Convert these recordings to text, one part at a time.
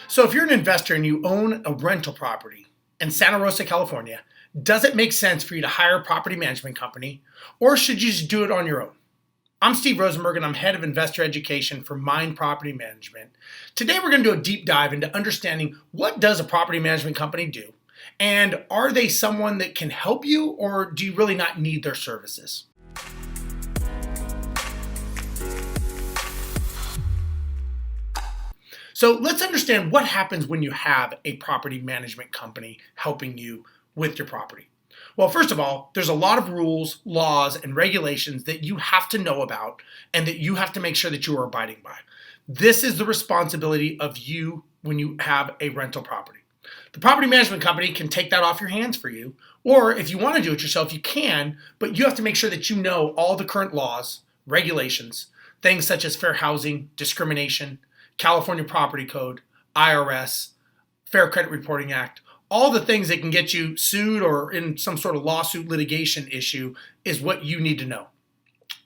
So if you're an investor and you own a rental property in Santa Rosa, California, does it make sense for you to hire a property management company, or should you just do it on your own? I'm Steve Rosenberg and I'm head of investor education for Mind Property Management. Today we're going to do a deep dive into understanding what does a property management company do, and are they someone that can help you, or do you really not need their services? So let's understand what happens when you have a property management company helping you with your property. Well, first of all, there's a lot of rules, laws, and regulations that you have to know about and that you have to make sure that you are abiding by. This is the responsibility of you when you have a rental property. The property management company can take that off your hands for you, or if you want to do it yourself, you can, but you have to make sure that you know all the current laws, regulations, things such as fair housing, discrimination, California Property Code, IRS, Fair Credit Reporting Act, all the things that can get you sued or in some sort of lawsuit litigation issue is what you need to know.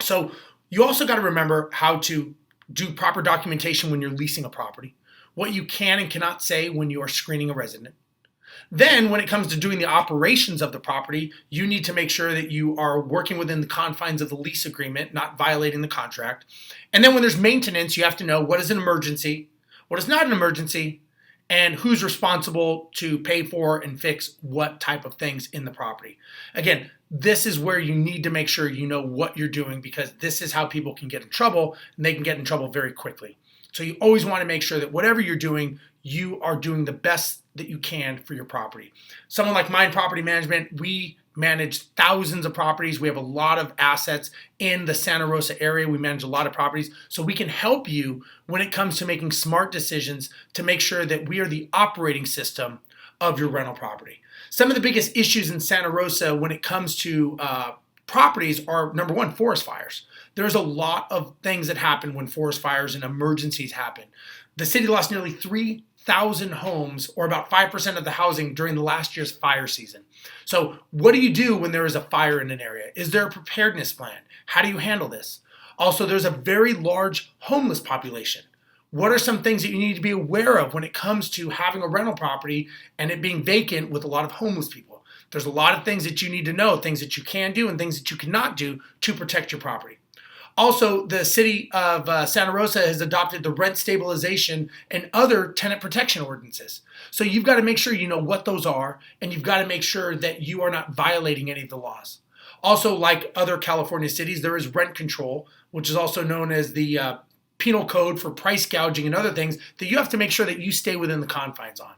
So you also got to remember how to do proper documentation when you're leasing a property, what you can and cannot say when you are screening a resident. Then when it comes to doing the operations of the property, you need to make sure that you are working within the confines of the lease agreement, not violating the contract. And then when there's maintenance, you have to know what is an emergency, what is not an emergency, and who's responsible to pay for and fix what type of things in the property. Again, this is where you need to make sure you know what you're doing, because this is how people can get in trouble, and they can get in trouble very quickly. So you always want to make sure that whatever you're doing, you are doing the best that you can for your property. Someone like Mind Property Management, we manage thousands of properties. We have a lot of assets in the Santa Rosa area. We manage a lot of properties. So we can help you when it comes to making smart decisions to make sure that we are the operating system of your rental property. Some of the biggest issues in Santa Rosa when it comes to properties are, number one, forest fires. There's a lot of things that happen when forest fires and emergencies happen. The city lost nearly 3,000 homes, or about 5% of the housing, during the last year's fire season. So what do you do when there is a fire in an area? Is there a preparedness plan? How do you handle this? Also, there's a very large homeless population. What are some things that you need to be aware of when it comes to having a rental property and it being vacant with a lot of homeless people? There's a lot of things that you need to know, things that you can do and things that you cannot do to protect your property. Also, the city of Santa Rosa has adopted the rent stabilization and other tenant protection ordinances. So you've got to make sure you know what those are, and you've got to make sure that you are not violating any of the laws. Also, like other California cities, there is rent control, which is also known as the penal code for price gouging and other things that you have to make sure that you stay within the confines on.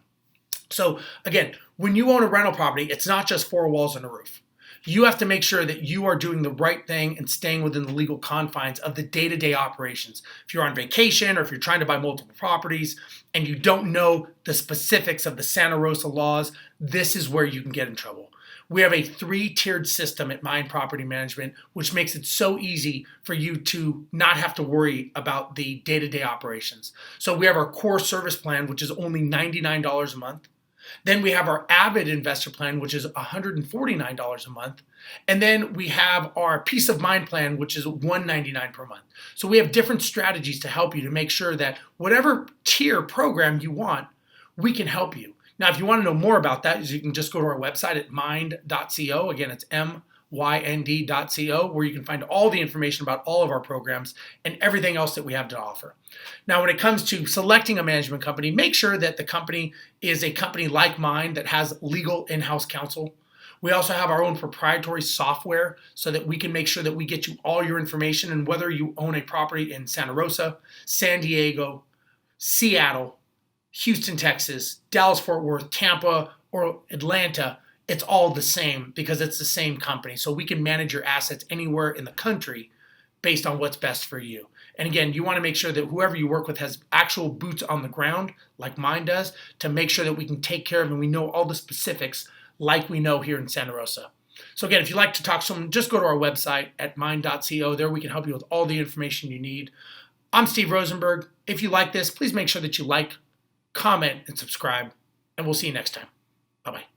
So again, when you own a rental property, it's not just four walls and a roof. You have to make sure that you are doing the right thing and staying within the legal confines of the day-to-day operations. If you're on vacation or if you're trying to buy multiple properties and you don't know the specifics of the Santa Rosa laws, this is where you can get in trouble. We have a 3-tiered system at Mind Property Management, which makes it so easy for you to not have to worry about the day-to-day operations. So we have our core service plan, which is only $99 a month. Then we have our Avid Investor Plan, which is $149 a month. And then we have our Peace of Mind Plan, which is $199 per month. So we have different strategies to help you to make sure that whatever tier program you want, we can help you. Now, if you want to know more about that, you can just go to our website at mind.co. Again, it's mynd.co, where you can find all the information about all of our programs and everything else that we have to offer. Now, when it comes to selecting a management company, make sure that the company is a company like mine that has legal in-house counsel. We also have our own proprietary software so that we can make sure that we get you all your information, and whether you own a property in Santa Rosa, San Diego, Seattle, Houston, Texas, Dallas, Fort Worth, Tampa, or Atlanta, it's all the same because it's the same company. So we can manage your assets anywhere in the country based on what's best for you. And again, you want to make sure that whoever you work with has actual boots on the ground, like mine does, to make sure that we can take care of and we know all the specifics like we know here in Santa Rosa. So again, if you'd like to talk to someone, just go to our website at mind.co. There we can help you with all the information you need. I'm Steve Rosenberg. If you like this, please make sure that you like, comment, and subscribe, and we'll see you next time. Bye-bye.